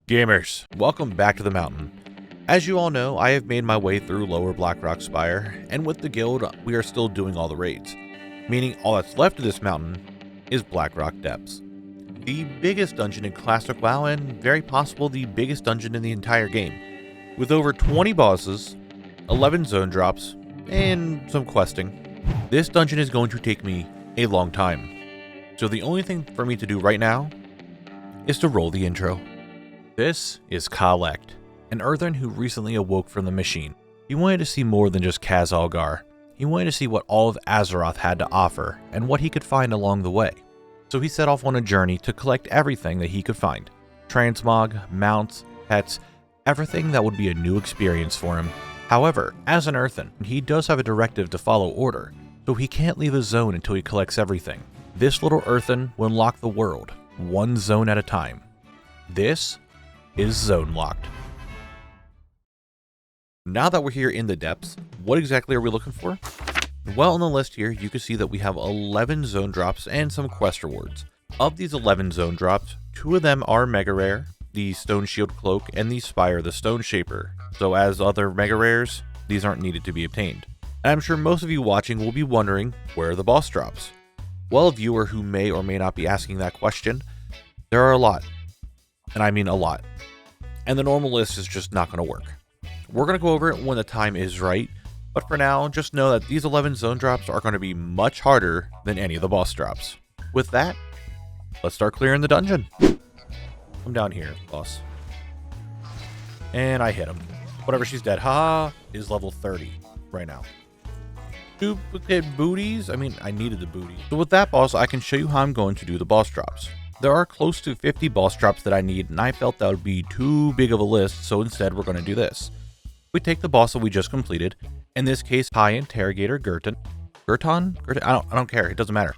Gamers, welcome back to the mountain. As you all know, I have made my way through Lower Blackrock Spire, and with the guild, we are still doing all the raids, meaning all that's left of this mountain is Blackrock Depths. The biggest dungeon in Classic WoW, and very possible the biggest dungeon in the entire game, with over 20 bosses, 11 zone drops, and some questing. This dungeon is going to take me a long time, so the only thing for me to do right now is to roll the intro. This is Khaclect, an earthen who recently awoke from the machine. He wanted to see more than just Khaz-Algar. He wanted to see what all of Azeroth had to offer, and what he could find along the way. So he set off on a journey to collect everything that he could find. Transmog, mounts, pets, everything that would be a new experience for him. However, as an earthen, he does have a directive to follow order, so he can't leave his zone until he collects everything. This little earthen will unlock the world, one zone at a time. This is Zone Locked. Now that we're here in the depths, what exactly are we looking for? Well, on the list here, you can see that we have 11 zone drops and some quest rewards. Of these 11 zone drops, 2 of them are mega rare, the Stone Shield Cloak and the Spire the Stone Shaper. So as other mega rares, these aren't needed to be obtained. And I'm sure most of you watching will be wondering, where are the boss drops? Well, a viewer who may or may not be asking that question, there are a lot. And I mean a lot. And the normal list is just not going to work. We're going to go over it when the time is right, but for now, just know that these 11 zone drops are going to be much harder than any of the boss drops. With that, let's start clearing the dungeon. Come down here, boss. And I hit him. Whatever, she's dead. Haha, is level 30 right now. Duplicate booties? I mean, I needed the booty. So with that, boss, I can show you how I'm going to do the boss drops. There are close to 50 boss drops that I need, and I felt that would be too big of a list, so instead we're going to do this. We take the boss that we just completed, in this case, High Interrogator Gerton. Gerton? I don't care, it doesn't matter.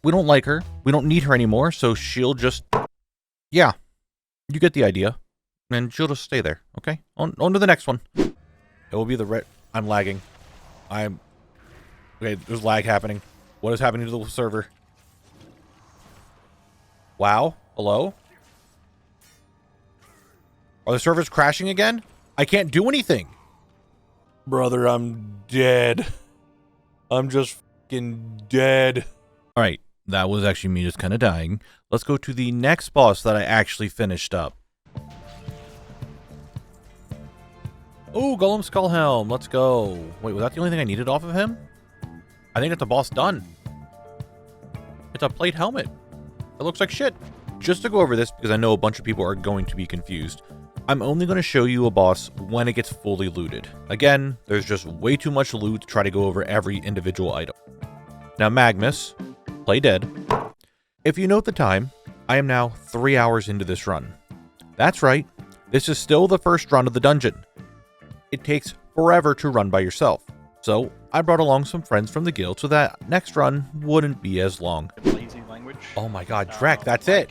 We don't like her, we don't need her anymore, so she'll just... Yeah, you get the idea. And she'll just stay there, okay? On to the next one. It will be the red... I'm lagging. Okay, there's lag happening. What is happening to the server? Wow. Hello? Are the servers crashing again? I can't do anything. Brother, I'm dead. I'm just fucking dead. Alright, that was actually me just kind of dying. Let's go to the next boss that I actually finished up. Oh, Golem Skullhelm. Let's go. Wait, was that the only thing I needed off of him? I think it's a boss done. It's a plate helmet. It looks like shit. Just to go over this, because I know a bunch of people are going to be confused, I'm only going to show you a boss when it gets fully looted. Again, there's just way too much loot to try to go over every individual item. Now, Magnus, play dead. If you note the time, I am now 3 hours into this run. That's right, this is still the first run of the dungeon. It takes forever to run by yourself, so I brought along some friends from the guild so that next run wouldn't be as long. Oh my god, Drek, that's it.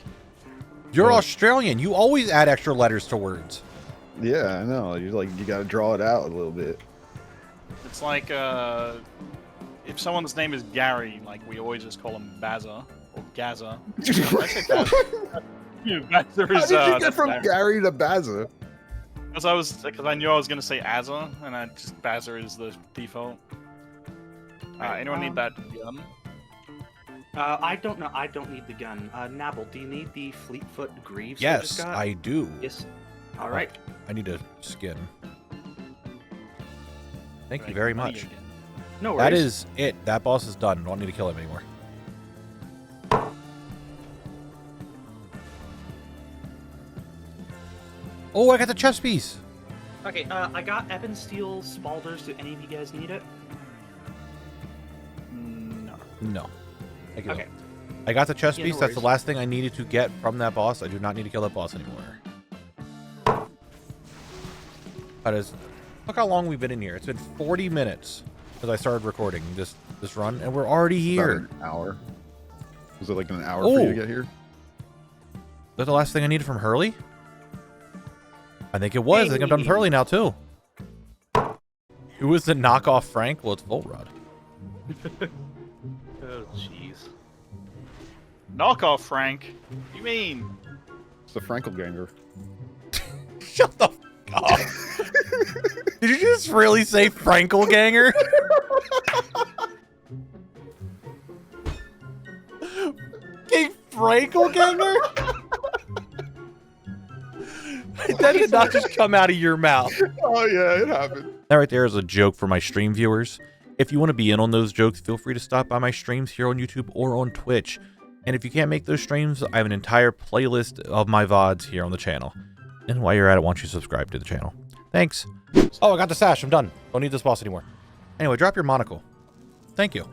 You're Australian. You always add extra letters to words. Yeah, I know. You got to draw it out a little bit. It's like if someone's name is Gary, like we always just call him Bazza or Gaza. I say Bazza. Bazza is, How did you get from Gary to Bazza? Because I knew I was gonna say Azza, and Bazza is the default. Anyone need that gun? I don't know. I don't need the gun. Knabble, do you need the Fleetfoot Greaves? Yes, I do. Yes. All right. I need a skin. Thank you very much. No worries. That is it. That boss is done. I don't need to kill him anymore. Oh, I got the chest piece. Okay, I got Ebon Steel Spalders. Do any of you guys need it? No. Thank you. Okay. I got the chest piece. No That's the worries. last thing I needed to get from that boss. I do not need to kill that boss anymore. That is... Look how long we've been in here. It's been 40 minutes since I started recording this run, and we're already here. About an hour. Was it like an hour for you to get here? Is that the last thing I needed from Hurley? I think it was. I think I'm done with Hurley now, too. Who is the knockoff Frank? Well, it's Volrod. Oh, jeez. Knockoff Frank? What do you mean? It's the Frankelganger. Shut the f up. Did you just really say Frankelganger? King Frankelganger? That did not just come out of your mouth. Oh yeah, it happened. That right there is a joke for my stream viewers. If you want to be in on those jokes, feel free to stop by my streams here on YouTube or on Twitch. And if you can't make those streams, I have an entire playlist of my VODs here on the channel. And while you're at it, why don't you subscribe to the channel? Thanks. Oh, I got the sash. I'm done. Don't need this boss anymore. Anyway, drop your monocle. Thank you.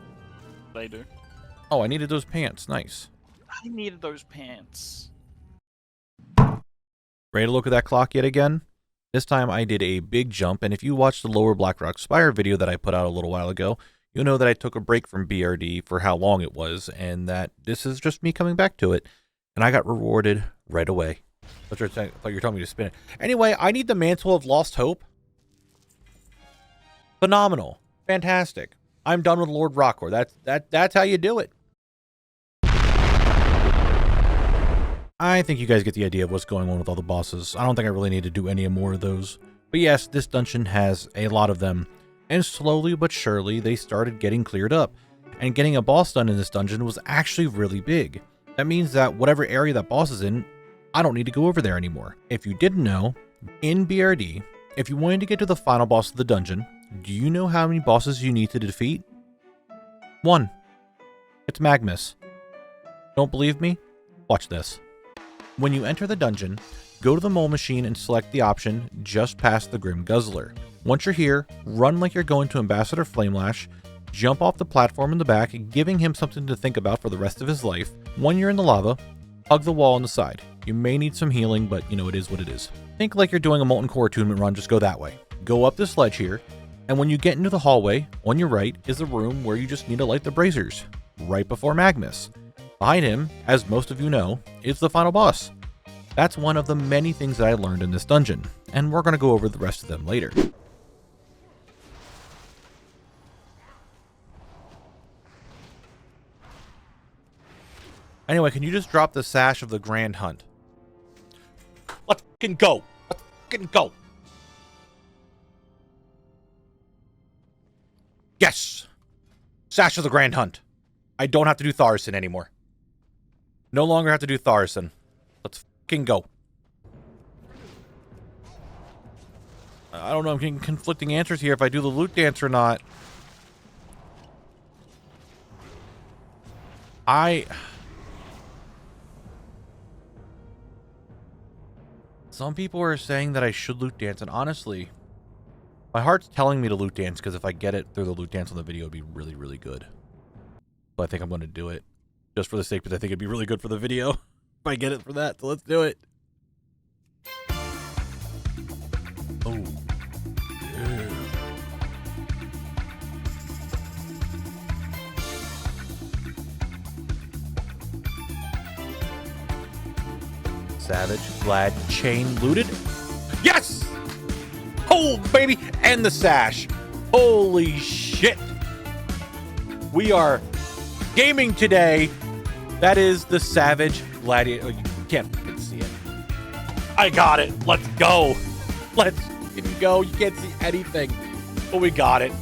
They do. Oh, I needed those pants. Nice. I needed those pants. Ready to look at that clock yet again? This time I did a big jump, and if you watched the lower Blackrock Spire video that I put out a little while ago, you'll know that I took a break from BRD for how long it was, and that this is just me coming back to it, and I got rewarded right away. I thought you were telling me to spin it. Anyway, I need the Mantle of Lost Hope. Phenomenal. Fantastic. I'm done with Lord Rockor. That's how you do it. I think you guys get the idea of what's going on with all the bosses. I don't think I really need to do any more of those. But yes, this dungeon has a lot of them. And slowly but surely, they started getting cleared up. And getting a boss done in this dungeon was actually really big. That means that whatever area that boss is in, I don't need to go over there anymore. If you didn't know, in BRD, if you wanted to get to the final boss of the dungeon, do you know how many bosses you need to defeat? 1. It's Magmus. Don't believe me? Watch this. When you enter the dungeon, go to the mole machine and select the option just past the Grim Guzzler. Once you're here, run like you're going to Ambassador Flamelash, jump off the platform in the back, giving him something to think about for the rest of his life. When you're in the lava, hug the wall on the side. You may need some healing, but you know it is what it is. Think like you're doing a Molten Core attunement run, just go that way. Go up this ledge here, and when you get into the hallway, on your right is a room where you just need to light the braziers, right before Magmus. Behind him, as most of you know, is the final boss. That's one of the many things that I learned in this dungeon, and we're going to go over the rest of them later. Anyway, can you just drop the sash of the Grand Hunt? Let's fucking go! Let's fucking go! Yes! Sash of the Grand Hunt. I don't have to do Tharson anymore. No longer have to do Tharson. Let's fucking go. I don't know, I'm getting conflicting answers here if I do the loot dance or not. Some people are saying that I should loot dance, and honestly, my heart's telling me to loot dance because if I get it through the loot dance on the video, it'd be really, really good. So I think I'm going to do it just for the sake, because I think it'd be really good for the video if I get it for that. So let's do it. Oh. Yeah. Savage, glad, chain looted. Yes! Oh, baby! And the sash. Holy shit. We are gaming today. That is the Savage Gladiator. Oh, you can't fucking see it. I got it. Let's go. Let's fucking go. You can't see anything. But we got it.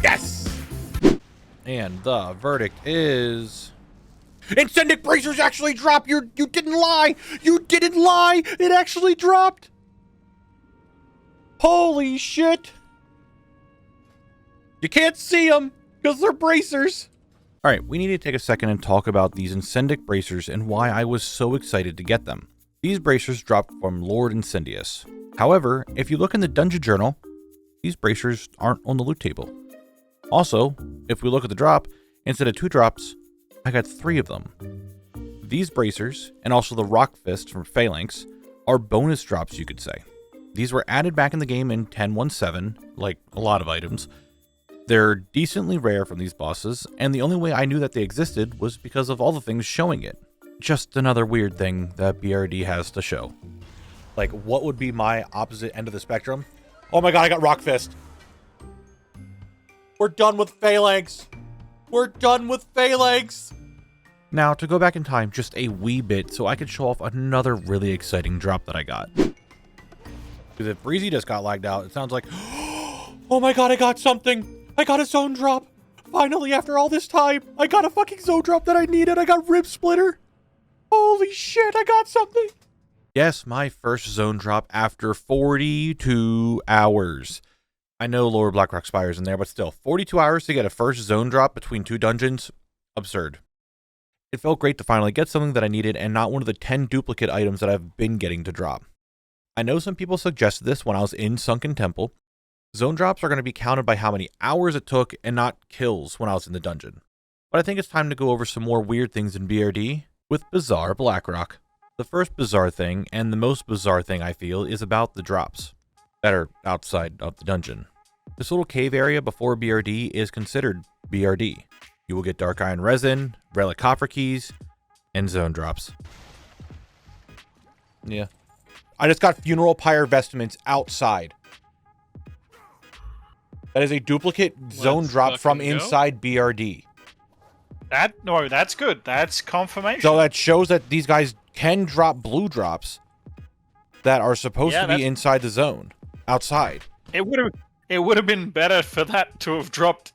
Yes! And the verdict is... Incendic bracers actually dropped. You didn't lie. You didn't lie. It actually dropped. Holy shit. You can't see them because they're bracers. All right, we need to take a second and talk about these Incendic bracers and why I was so excited to get them. These bracers dropped from Lord Incendius. However, if you look in the dungeon journal, these bracers aren't on the loot table. Also, if we look at the drop, instead of 2 drops, I got 3 of them. These bracers, and also the Rock Fist from Phalanx, are bonus drops, you could say. These were added back in the game in 10.1.7, like a lot of items. They're decently rare from these bosses, and the only way I knew that they existed was because of all the things showing it. Just another weird thing that BRD has to show. Like, what would be my opposite end of the spectrum? Oh my god, I got Rock Fist! We're done with Phalanx! We're done with Phalanx! Now, to go back in time just a wee bit so I could show off another really exciting drop that I got. Because if Breezy just got lagged out, it sounds like, oh my god, I got something. I got a zone drop. Finally, after all this time, I got a fucking zone drop that I needed. I got Rib Splitter. Holy shit, I got something. Yes, my first zone drop after 42 hours. I know Lower Blackrock Spire's in there, but still, 42 hours to get a first zone drop between 2 dungeons? Absurd. It felt great to finally get something that I needed and not one of the 10 duplicate items that I've been getting to drop. I know some people suggested this when I was in Sunken Temple. Zone drops are going to be counted by how many hours it took and not kills when I was in the dungeon. But I think it's time to go over some more weird things in BRD with Bizarre Blackrock. The first bizarre thing, and the most bizarre thing I feel, is about the drops that are outside of the dungeon. This little cave area before BRD is considered BRD. You will get Dark Iron Resin, Relic Copper Keys, and zone drops. Yeah. I just got Funeral Pyre Vestments outside. That is a duplicate zone drop from inside BRD. No, that's good. That's confirmation. So that shows that these guys can drop blue drops that are supposed to be inside the zone, outside. It would have been better for that to have dropped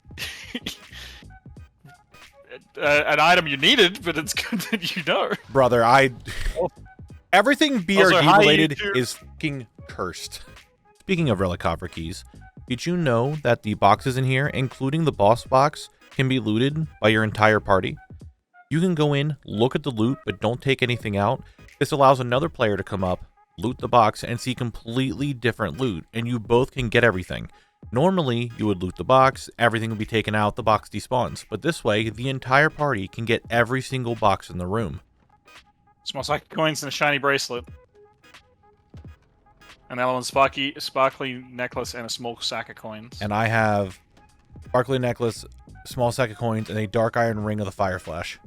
an item you needed, but it's good that you know. Brother, everything BRD related is fucking cursed. Speaking of Relic Copper Keys, did you know that the boxes in here, including the boss box, can be looted by your entire party? You can go in, look at the loot, but don't take anything out. This allows another player to come up, loot the box, and see completely different loot, and you both can get everything. Normally, you would loot the box, everything would be taken out, the box despawns, but this way, the entire party can get every single box in the room. Small sack of coins and a shiny bracelet. And the other one's sparkly necklace and a small sack of coins. And I have sparkly necklace, small sack of coins, and a dark iron ring of the fire flash.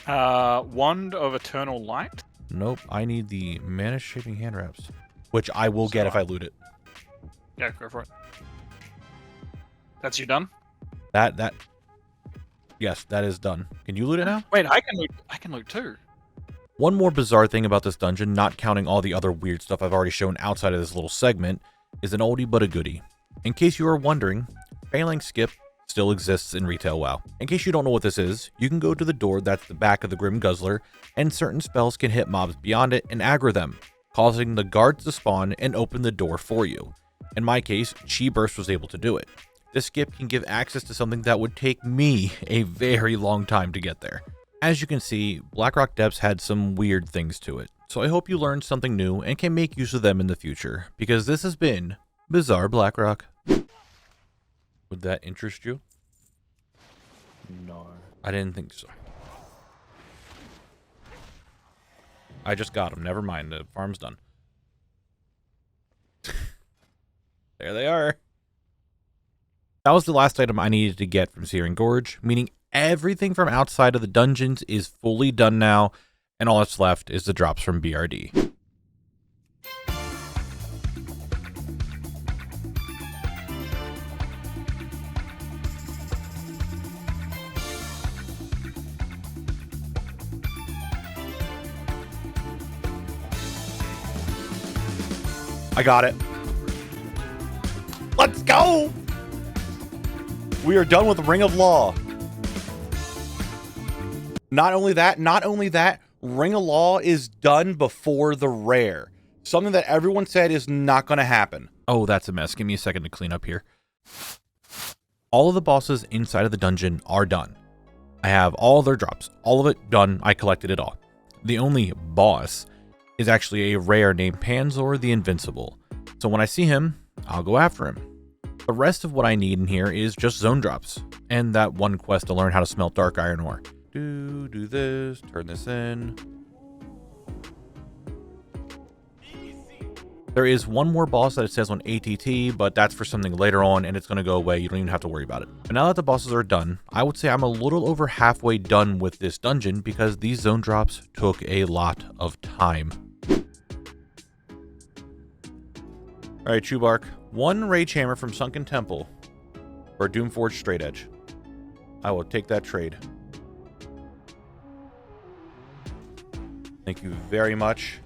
Wand of Eternal Light? Nope, I need the mana shaping hand wraps, which I will get if I loot it. Yeah, go for it. That's you done? Yes, that is done. Can you loot it now? Wait, I can loot too. One more bizarre thing about this dungeon, not counting all the other weird stuff I've already shown outside of this little segment, is an oldie but a goodie. In case you are wondering, Phalanx Skip still exists in Retail WoW. In case you don't know what this is, you can go to the door that's the back of the Grim Guzzler, and certain spells can hit mobs beyond it and aggro them, causing the guards to spawn and open the door for you. In my case, Chi Burst was able to do it. This skip can give access to something that would take me a very long time to get there. As you can see, Blackrock Depths had some weird things to it, so I hope you learned something new and can make use of them in the future, because this has been Bizarre Blackrock. Would that interest you? No. I didn't think so. I just got them. Never mind. The farm's done. There they are. That was the last item I needed to get from Searing Gorge, meaning everything from outside of the dungeons is fully done now, and all that's left is the drops from BRD. I got it. Let's go! We are done with Ring of Law. Not only that, Ring of Law is done before the rare. Something that everyone said is not going to happen. Oh, that's a mess. Give me a second to clean up here. All of the bosses inside of the dungeon are done. I have all their drops. All of it done. I collected it all. The only boss is actually a rare named Panzor the Invincible. So when I see him, I'll go after him. The rest of what I need in here is just zone drops, and that one quest to learn how to smelt dark iron ore. Do this, turn this in. There is one more boss that it says on ATT, but that's for something later on, and it's going to go away. You don't even have to worry about it. But now that the bosses are done, I would say I'm a little over halfway done with this dungeon because these zone drops took a lot of time. Alright, Chewbark. One Rage Hammer from Sunken Temple for Doomforged Straight Edge. I will take that trade. Thank you very much.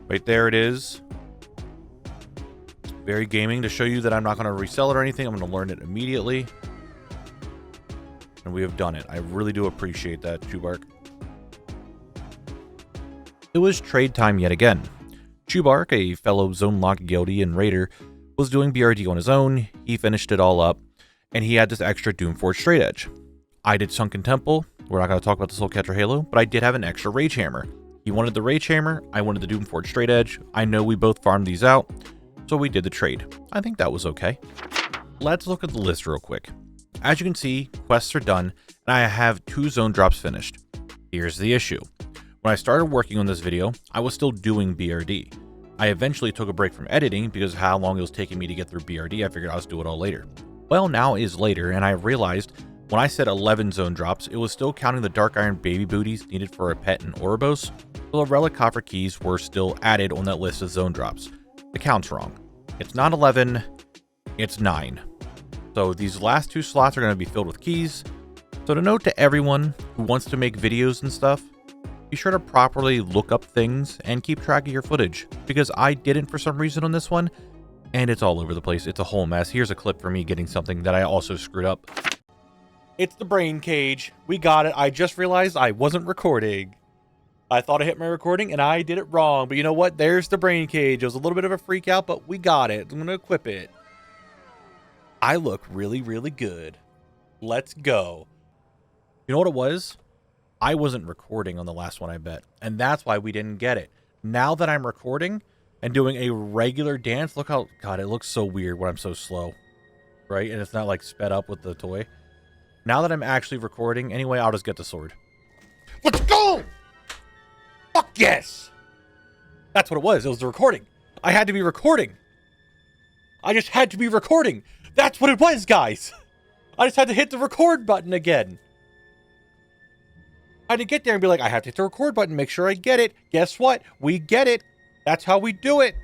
Right there it is. Very gaming to show you that I'm not going to resell it or anything. I'm going to learn it immediately. And we have done it. I really do appreciate that, Chubark. It was trade time yet again. Chubark, a fellow Zone Lock guildie and raider, was doing BRD on his own. He finished it all up, and he had this extra Doomforged Straight Edge. I did Sunken Temple. We're not going to talk about the Soulcatcher Halo, but I did have an extra Rage Hammer. He wanted the Rage Hammer. I wanted the Doomforged Straight Edge. I know we both farmed these out, so we did the trade. I think that was okay. Let's look at the list real quick. As you can see, quests are done, and I have 2 zone drops finished. Here's the issue. When I started working on this video, I was still doing BRD. I eventually took a break from editing because of how long it was taking me to get through BRD. I figured I'll just do it all later. Well, now is later, and I realized when I said 11 zone drops, it was still counting the Dark Iron baby booties needed for a pet in Ouroboros, so the Relic Coffer keys were still added on that list of zone drops. The count's wrong. It's not 11, it's 9. So these last 2 slots are going to be filled with keys. So to note to everyone who wants to make videos and stuff, be sure to properly look up things and keep track of your footage, because I didn't for some reason on this one, and it's all over the place. It's a whole mess. Here's a clip for me getting something that I also screwed up. It's the brain cage. We got it. I just realized I wasn't recording. I thought I hit my recording and I did it wrong, but you know what? There's the brain cage. It was a little bit of a freak out, but we got it. I'm going to equip it. I look really, really good. Let's go. You know what it was? I wasn't recording on the last one, I bet. And that's why we didn't get it. Now that I'm recording and doing a regular dance, look how, God, it looks so weird when I'm so slow. Right? And it's not like sped up with the toy. Now that I'm actually recording, anyway, I'll just get the sword. Let's go! Fuck yes! That's what it was. It was the recording. I had to be recording. I just had to be recording. That's what it was, guys. I just had to hit the record button again. I had to get there and be like, I have to hit the record button, make sure I get it. Guess what? We get it. That's how we do it.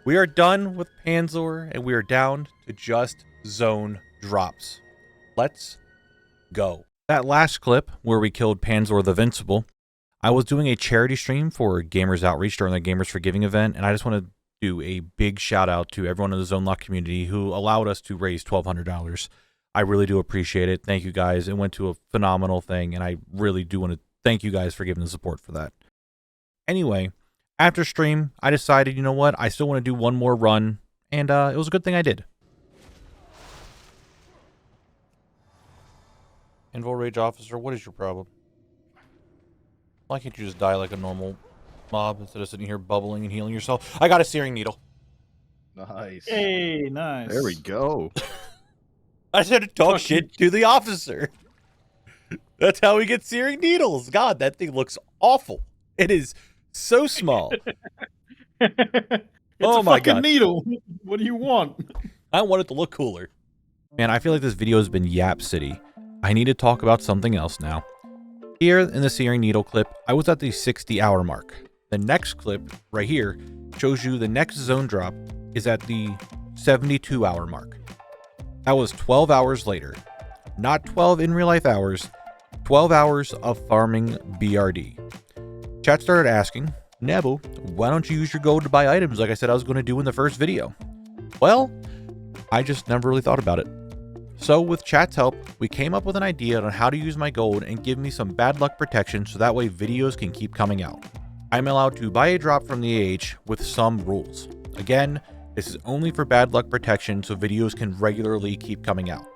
We are done with Panzer, and we are down to just zone drops. Let's go. That last clip where we killed Panzer the Invincible, I was doing a charity stream for Gamers Outreach during the Gamers for Giving event, and I just want to do a big shout out to everyone in the Zone Lock community who allowed us to raise $1,200. I really do appreciate it. Thank you guys. It went to a phenomenal thing, and I really do want to thank you guys for giving the support for that. Anyway, after stream, I decided, you know what? I still want to do one more run, and it was a good thing I did. Invul Rage Officer, what is your problem? Why can't you just die like a normal mob instead of sitting here bubbling and healing yourself? I got a searing needle. Nice. Hey, nice. There we go. I just had to talk shit to the officer. That's how we get searing needles. God, that thing looks awful. It is so small. Oh my god. Needle. What do you want? I want it to look cooler. Man, I feel like this video has been Yap City. I need to talk about something else now. Here in the searing needle clip, I was at the 60-hour mark. The next clip right here shows you the next zone drop is at the 72-hour mark. That was 12 hours later. Not 12 in real life hours, 12 hours of farming BRD. Chat started asking, Knabble, why don't you use your gold to buy items like I said I was going to do in the first video? Well, I just never really thought about it. So with chat's help, we came up with an idea on how to use my gold and give me some bad luck protection so that way videos can keep coming out. I'm allowed to buy a drop from the AH with some rules. Again, this is only for bad luck protection so videos can regularly keep coming out.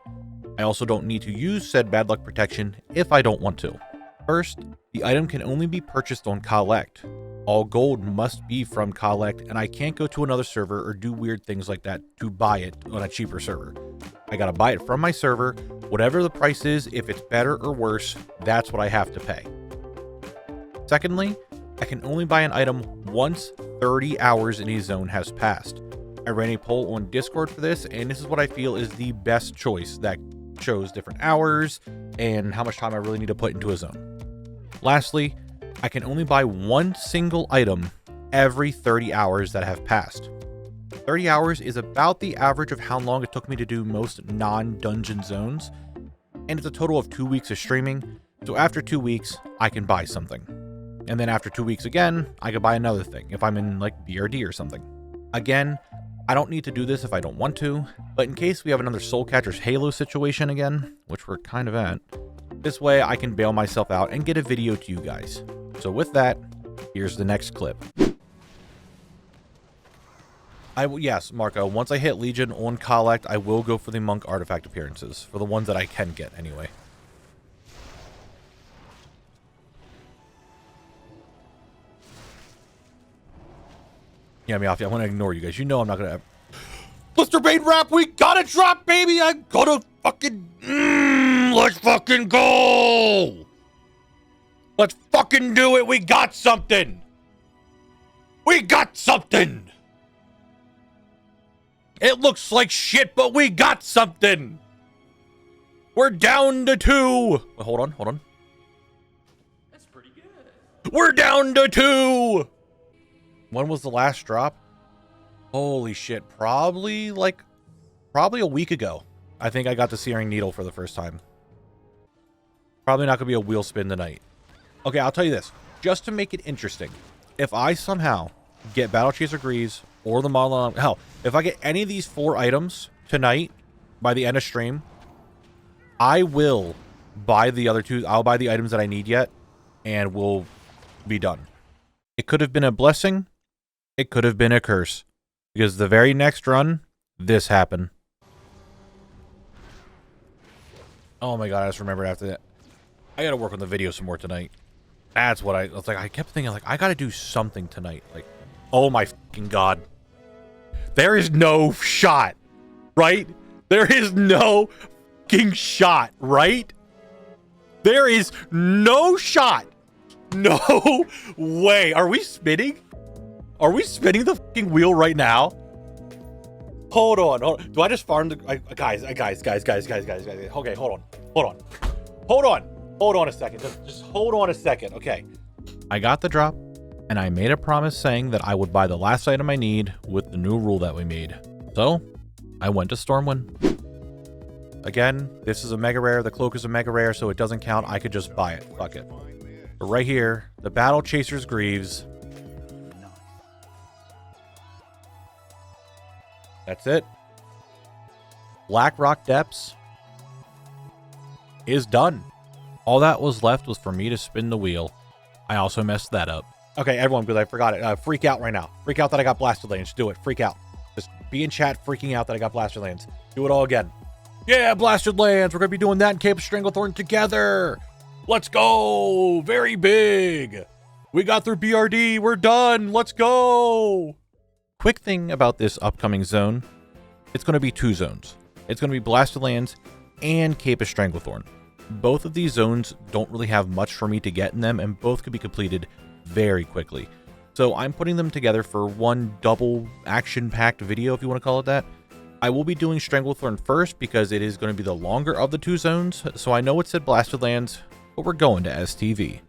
I also don't need to use said bad luck protection if I don't want to. First, the item can only be purchased on Khaclect. All gold must be from Khaclect, and I can't go to another server or do weird things like that to buy it on a cheaper server. I gotta buy it from my server. Whatever the price is, if it's better or worse, that's what I have to pay. Secondly, I can only buy an item once 30 hours in a zone has passed. I ran a poll on Discord for this, and this is what I feel is the best choice that shows different hours and how much time I really need to put into a zone. Lastly, I can only buy one single item every 30 hours that have passed. 30 hours is about the average of how long it took me to do most non-dungeon zones, and it's a total of 2 weeks of streaming, so after 2 weeks, I can buy something. And then after 2 weeks again, I could buy another thing if I'm in like BRD or something. Again, I don't need to do this if I don't want to, but in case we have another Soul Catcher's Halo situation again, which we're kind of at, this way I can bail myself out and get a video to you guys. So with that, here's the next clip. Yes, Marco, once I hit Legion on Khaclect, I will go for the Monk artifact appearances, for the ones that I can get anyway. Yeah, I want to ignore you guys. You know I'm not going to... Blister Bane Wrap, we gotta drop, baby! I gotta fucking... let's fucking go! Let's fucking do it! We got something! We got something! It looks like shit, but we got something! We're down to 2! Wait, hold on. That's pretty good. We're down to 2! When was the last drop? Holy shit, probably a week ago. I think I got the Searing Needle for the first time. Probably not gonna be a wheel spin tonight. Okay, I'll tell you this. Just to make it interesting, if I somehow get Battle Chaser Greaves or the model, hell, if I get any of these 4 items tonight by the end of stream, I will buy the other 2. I'll buy the items that I need yet, and we'll be done. It could have been a blessing. It could have been a curse. Because the very next run, this happened. Oh my god, I just remembered after that. I gotta work on the video some more tonight. That's what I was like. I kept thinking, like, I gotta do something tonight. Like, oh my fucking god. There is no shot, right? There is no fucking shot, right? There is no shot. No way. Are we spinning? Are we spinning the fucking wheel right now? Hold on. Do I just farm the... Guys. Okay, hold on a second. Just hold on a second. Okay. I got the drop, and I made a promise saying that I would buy the last item I need with the new rule that we made. So, I went to Stormwind. Again, this is a mega rare. The cloak is a mega rare, so it doesn't count. I could just buy it. Fuck it. But right here, the Battle Chaser's Greaves... That's it. Blackrock Depths is done. All that was left was for me to spin the wheel. I also messed that up. Okay, everyone, because I forgot it. Freak out right now. Freak out that I got Blasted Lands. Do it. Freak out. Just be in chat freaking out that I got Blasted Lands. Do it all again. Yeah, Blasted Lands. We're going to be doing that in Cape of Stranglethorn together. Let's go. Very big. We got through BRD. We're done. Let's go. Quick thing about this upcoming zone, it's going to be 2 zones. It's going to be Blasted Lands and Cape of Stranglethorn. Both of these zones don't really have much for me to get in them, and both could be completed very quickly. So I'm putting them together for one double action-packed video, if you want to call it that. I will be doing Stranglethorn first because it is going to be the longer of the 2 zones, so I know it said Blasted Lands, but we're going to STV.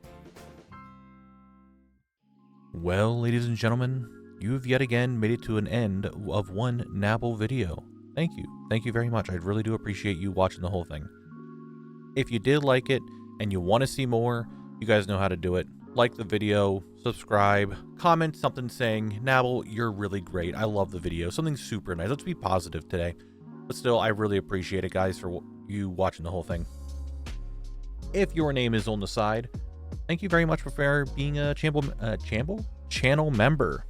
Well, ladies and gentlemen, you've yet again made it to an end of one Knabble video. Thank you. Thank you very much. I really do appreciate you watching the whole thing. If you did like it and you want to see more, you guys know how to do it. Like the video, subscribe, comment something saying, Knabble, you're really great. I love the video. Something super nice. Let's be positive today. But still, I really appreciate it, guys, for you watching the whole thing. If your name is on the side, thank you very much for being a channel member.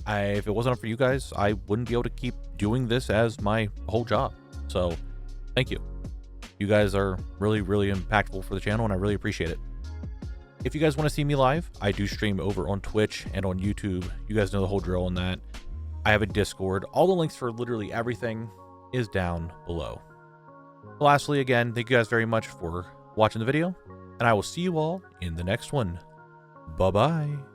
If it wasn't for you guys, I wouldn't be able to keep doing this as my whole job. So, thank you. You guys are really, really impactful for the channel, and I really appreciate it. If you guys want to see me live, I do stream over on Twitch and on YouTube. You guys know the whole drill on that. I have a Discord. All the links for literally everything is down below. Lastly, again, thank you guys very much for watching the video, and I will see you all in the next one. Bye-bye.